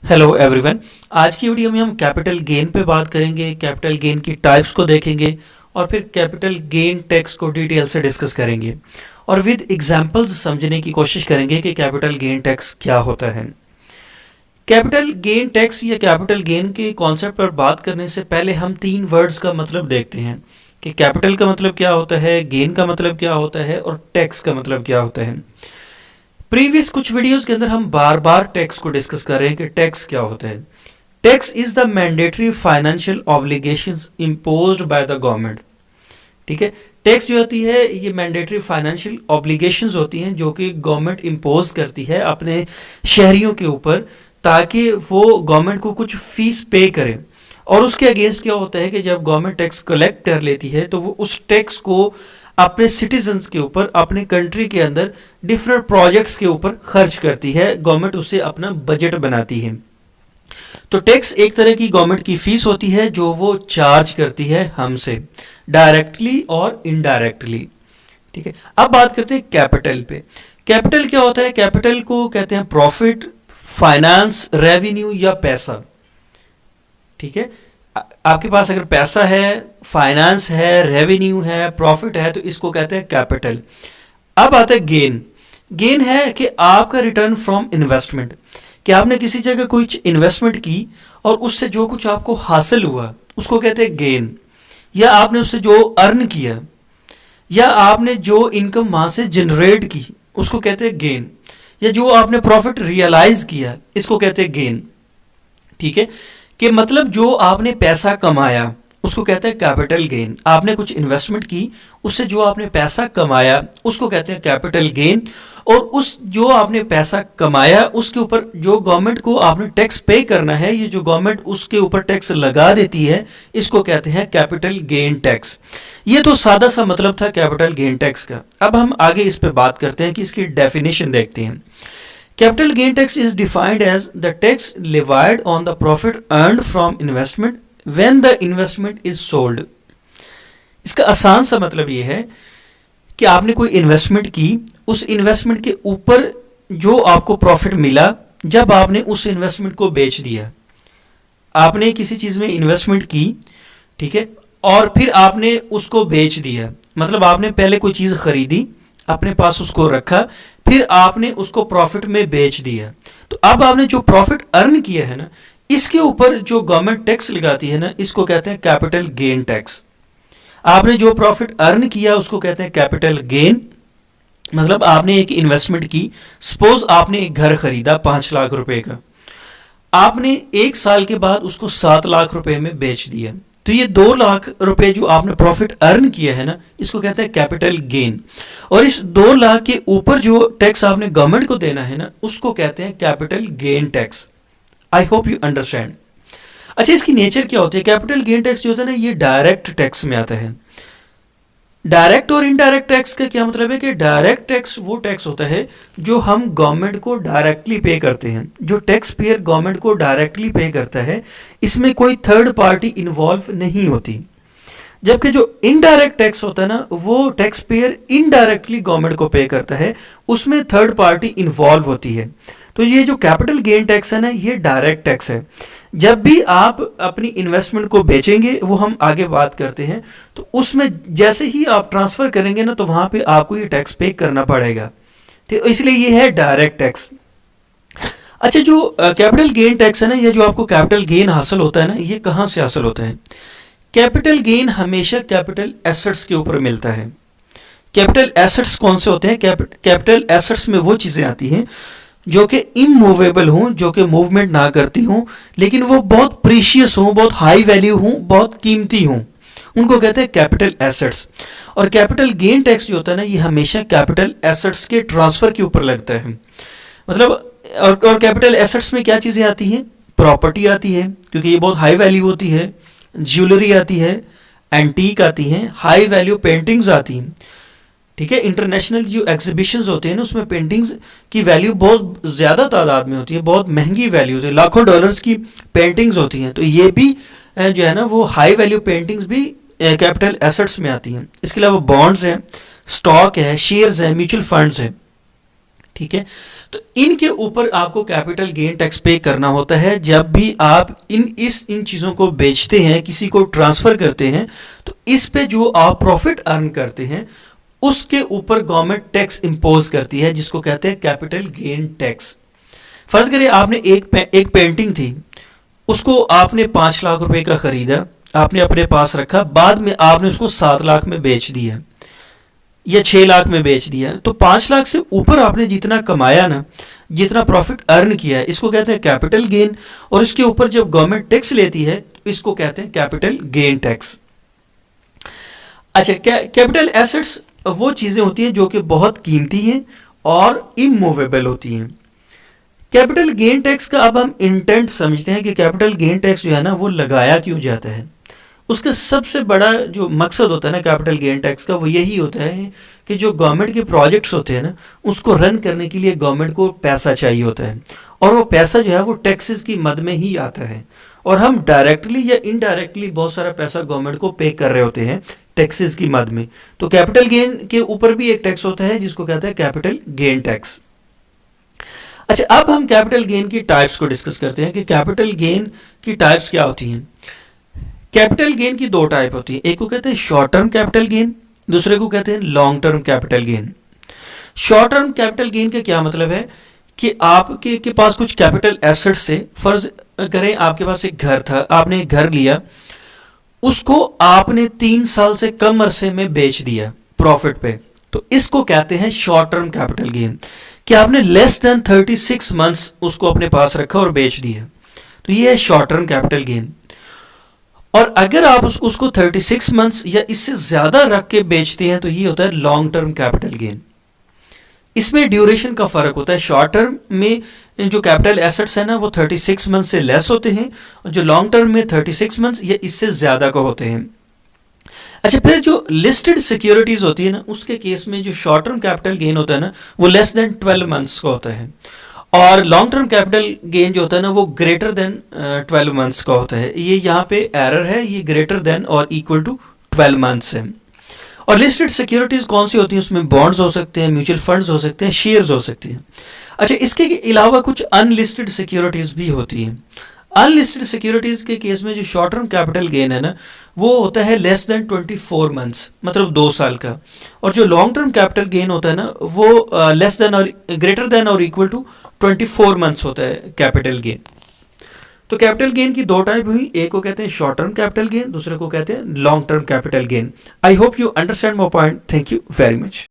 Hello everyone. आज की video में हम कैपिटल गेन पे बात करेंगे, कैपिटल गेन की टाइप्स को देखेंगे और फिर कैपिटल गेन टैक्स को डिटेल से डिस्कस करेंगे और विद एग्जांपल्स समझने की कोशिश करेंगे कि कैपिटल गेन टैक्स क्या होता है। कैपिटल गेन टैक्स या कैपिटल गेन के कॉन्सेप्ट पर बात करने से पहले हम तीन वर्ड्स का मतलब देखते हैं कि कैपिटल का मतलब क्या होता है, गेन का मतलब क्या होता है और टैक्स का मतलब क्या होता है। प्रीवियस कुछ वीडियोस के अंदर हम बार बार टैक्स को डिस्कस कर रहे हैं कि टैक्स क्या होता है। Tax is the mandatory financial obligations imposed by the government. ठीक है, टैक्स जो होती है ये मैंडेटरी फाइनेंशियल ऑब्लिगेशंस होती हैं जो कि गवर्नमेंट इम्पोज करती है अपने शहरियों के ऊपर, ताकि वो गवर्नमेंट को कुछ फीस पे करें। और उसके अगेंस्ट क्या होता है कि जब गवर्नमेंट टैक्स कलेक्ट कर लेती है तो वो उस टैक्स को अपने सिटीजन्स के ऊपर, अपने कंट्री के अंदर डिफरेंट प्रोजेक्ट्स के ऊपर खर्च करती है। गवर्नमेंट उससे अपना बजट बनाती है। तो टैक्स एक तरह की गवर्नमेंट की फीस होती है जो वो चार्ज करती है हमसे, डायरेक्टली और इनडायरेक्टली। ठीक है, अब बात करते हैं कैपिटल पे। कैपिटल क्या होता है? कैपिटल को कहते हैं प्रॉफिट, फाइनेंस, रेवेन्यू या पैसा। ठीक है, आपके पास अगर पैसा है, फाइनेंस है, रेवेन्यू है, प्रॉफिट है, तो इसको कहते हैं कैपिटल। अब आता है गेन। गेन है कि आपका रिटर्न फ्रॉम इन्वेस्टमेंट, कि आपने किसी जगह कुछ इन्वेस्टमेंट की और उससे जो कुछ आपको हासिल हुआ उसको कहते हैं गेन। या आपने उससे जो अर्न किया या आपने जो इनकम वहां से जनरेट की उसको कहते हैं गेन। या जो आपने प्रॉफिट रियलाइज किया इसको कहते हैं गेन। ठीक है, कि मतलब जो आपने पैसा कमाया उसको कहते हैं कैपिटल गेन। आपने कुछ इन्वेस्टमेंट की, उससे जो आपने पैसा कमाया उसको कहते हैं कैपिटल गेन। और उस जो आपने पैसा कमाया उसके ऊपर जो गवर्नमेंट को आपने टैक्स पे करना है, ये जो गवर्नमेंट उसके ऊपर टैक्स लगा देती है, इसको कहते हैं कैपिटल गेन टैक्स। ये तो सादा सा मतलब था कैपिटल गेन टैक्स का। अब हम आगे इस पे बात करते हैं कि इसकी डेफिनेशन देखते हैं। Capital gain tax is defined as the tax levied on the profit earned from investment when the investment is sold। इसका आसान सा मतलब ये है कि आपने कोई इन्वेस्टमेंट की, उस इन्वेस्टमेंट के ऊपर जो आपको प्रॉफिट मिला जब आपने उस इन्वेस्टमेंट को बेच दिया। आपने किसी चीज़ में इन्वेस्टमेंट की, ठीक है, और फिर आपने उसको बेच दिया। मतलब आपने पहले कोई चीज़ खरीदी, अपने पास उसको रखा, फिर आपने उसको प्रॉफिट में बेच दिया। तो अब आपने जो प्रॉफिट अर्न किया है ना, इसके ऊपर जो गवर्नमेंट टैक्स लगाती है ना, इसको कहते हैं कैपिटल गेन टैक्स। आपने जो प्रॉफिट अर्न किया उसको कहते हैं कैपिटल गेन। मतलब आपने एक इन्वेस्टमेंट की, सपोज आपने एक घर खरीदा 5 लाख रुपए का, आपने एक साल के बाद उसको 7 लाख रुपए में बेच दिया। तो ये 2 लाख रुपए जो आपने प्रॉफिट अर्न किया है ना, इसको कहते हैं कैपिटल गेन। और इस 2 लाख के ऊपर जो टैक्स आपने गवर्नमेंट को देना है ना, उसको कहते हैं capital gain tax. I hope you understand. अच्छा, इसकी नेचर क्या होती है? कैपिटल गेन टैक्स जो होता है ना, ये डायरेक्ट टैक्स में आता है। डायरेक्ट और इनडायरेक्ट टैक्स का क्या मतलब है कि डायरेक्ट टैक्स वो टैक्स होता है जो हम गवर्नमेंट को डायरेक्टली पे करते हैं। जो टैक्स पेयर गवर्नमेंट को डायरेक्टली पे करता है, इसमें कोई थर्ड पार्टी इन्वॉल्व नहीं होती। जबकि जो इनडायरेक्ट टैक्स होता है ना, वो टैक्स पेयर इनडायरेक्टली गवर्नमेंट को पे करता है, उसमें थर्ड पार्टी इन्वॉल्व होती है। तो ये जो कैपिटल गेन टैक्स है ना, ये डायरेक्ट टैक्स है। जब भी आप अपनी इन्वेस्टमेंट को बेचेंगे, वो हम आगे बात करते हैं, तो उसमें जैसे ही आप ट्रांसफर करेंगे ना, तो वहां पे आपको ये टैक्स पे करना पड़ेगा। तो इसलिए ये है डायरेक्ट टैक्स। अच्छा, जो कैपिटल गेन टैक्स है ना, ये जो आपको कैपिटल गेन हासिल होता है ना, ये कहाँ से हासिल होता है? कैपिटल गेन हमेशा कैपिटल एसेट्स के ऊपर मिलता है। कैपिटल एसेट्स कौन से होते हैं? कैपिटल एसेट्स में वो चीज़ें आती हैं जो कि इमूवेबल हों, जो कि मूवमेंट ना करती हों, लेकिन वो बहुत प्रीशियस हों, बहुत हाई वैल्यू हों, बहुत कीमती हों, उनको कहते हैं कैपिटल एसेट्स। और कैपिटल गेन टैक्स जो होता है ना, ये हमेशा कैपिटल एसेट्स के ट्रांसफर के ऊपर लगता है। मतलब और कैपिटल एसेट्स में क्या चीज़ें आती हैं? प्रॉपर्टी आती है, क्योंकि ये बहुत हाई वैल्यू होती है। ज्वेलरी आती है, एंटीक आती हैं, हाई वैल्यू पेंटिंग्स आती हैं। ठीक है, इंटरनेशनल जो एग्जीबिशंस होते हैं ना, उसमें पेंटिंग्स की वैल्यू बहुत ज़्यादा तादाद में होती है, बहुत महंगी वैल्यू होती है, लाखों डॉलर्स की पेंटिंग्स होती हैं। तो ये भी जो है ना, वो हाई वैल्यू पेंटिंग्स भी कैपिटल एसेट्स में आती हैं। इसके अलावा बॉन्ड्स हैं, स्टॉक है, शेयर्स हैं, म्यूचुअल फंड्स हैं। ठीक है। तो इनके ऊपर आपको कैपिटल गेन टैक्स पे करना होता है जब भी आप इन चीज़ों को बेचते हैं, किसी को ट्रांसफ़र करते हैं, तो इस पे जो आप प्रॉफिट अर्न करते हैं उसके ऊपर गवर्नमेंट टैक्स इम्पोज करती है, जिसको कहते हैं कैपिटल गेन टैक्स। फर्ज करिए आपने एक पेंटिंग थी, उसको आपने 5 लाख रुपए का खरीदा, आपने अपने पास रखा, बाद में आपने उसको 7 लाख में बेच दिया या 6 लाख में बेच दिया, तो 5 लाख से ऊपर आपने जितना कमाया ना, जितना प्रॉफिट अर्न किया है, इसको कहते हैं कैपिटल गेन। और इसके ऊपर जब गवर्नमेंट टैक्स लेती है तो इसको कहते हैं कैपिटल गेन टैक्स। अच्छा, कैपिटल एसेट्स वो चीज़ें होती हैं जो कि बहुत कीमती हैं और इमूवेबल होती हैं। कैपिटल गेन टैक्स का अब हम इंटेंट समझते हैं कि कैपिटल गेन टैक्स जो है ना वो लगाया क्यों जाता है। उसका सबसे बड़ा जो मकसद होता है ना कैपिटल गेन टैक्स का, वो यही होता है कि जो गवर्नमेंट के प्रोजेक्ट्स होते हैं ना, उसको रन करने के लिए गवर्नमेंट को पैसा चाहिए होता है, और वो पैसा जो है वो टैक्सेस की मद में ही आता है, और हम डायरेक्टली या इनडायरेक्टली बहुत सारा पैसा गवर्नमेंट को पे कर रहे होते हैं टैक्सेस की मद में। तो कैपिटल गेन के ऊपर भी एक टैक्स होता है जिसको कहते हैं कैपिटल गेन टैक्स। अच्छा, अब हम कैपिटल गेन की टाइप्स को डिस्कस करते हैं कि कैपिटल गेन की टाइप्स क्या होती हैं। कैपिटल गेन की 2 टाइप होती है, एक को कहते हैं शॉर्ट टर्म कैपिटल गेन, दूसरे को कहते हैं long term capital gain. Short term capital gain का क्या मतलब है कि आपके के पास कुछ कैपिटल एसेट्स थे। फर्ज करें आपके पास एक घर था, आपने एक घर लिया, उसको आपने 3 साल से कम अरसे में बेच दिया प्रॉफिट पे, तो इसको कहते हैं शॉर्ट टर्म कैपिटल गेन, कि आपने लेस देन 36 मंथ्स उसको अपने पास रखा और बेच दिया, तो ये है शॉर्ट टर्म कैपिटल गेन। और अगर आप उसको 36 मंथ्स या इससे ज़्यादा रख के बेचते हैं तो ये होता है लॉन्ग टर्म कैपिटल गेन। इसमें ड्यूरेशन का फ़र्क होता है, शॉर्ट टर्म में जो कैपिटल एसेट्स है ना वो 36 मंथ से लेस होते हैं, और जो लॉन्ग टर्म में 36 मंथ या इससे ज़्यादा का होते हैं। अच्छा, फिर जो लिस्टेड सिक्योरिटीज़ होती है ना, उसके केस में जो शॉर्ट टर्म कैपिटल गेन होता है ना वो लेस देन 12 मंथ्स का होता है, और लॉन्ग टर्म कैपिटल गेन जो होता है ना वो ग्रेटर देन 12 मंथ्स का होता है। ये यहाँ पे एरर है, ये ग्रेटर देन और इक्वल टू 12 मंथ्स है। और लिस्टेड सिक्योरिटीज़ कौन सी होती हैं, उसमें बॉन्ड्स हो सकते हैं, म्यूचुअल फंड्स हो सकते हैं, शेयर्स हो सकती हैं। अच्छा, इसके अलावा कुछ अनलिस्टेड सिक्योरिटीज़ भी होती हैं। अनलिस्टेड सिक्योरिटीज़ के केस में जो शॉर्ट टर्म कैपिटल गेन है ना वो होता है लेस देन 24 मंथ्स, मतलब 2 साल का, और जो लॉन्ग टर्म कैपिटल गेन होता है ना वो लेस देन और ग्रेटर देन और इक्वल टू 24 मंथ्स होता है कैपिटल गेन। तो कैपिटल गेन की 2 टाइप हुई, एक को कहते हैं शॉर्ट टर्म कैपिटल गेन, दूसरे को कहते हैं long term capital gain. I hope you understand my point. Thank you very much.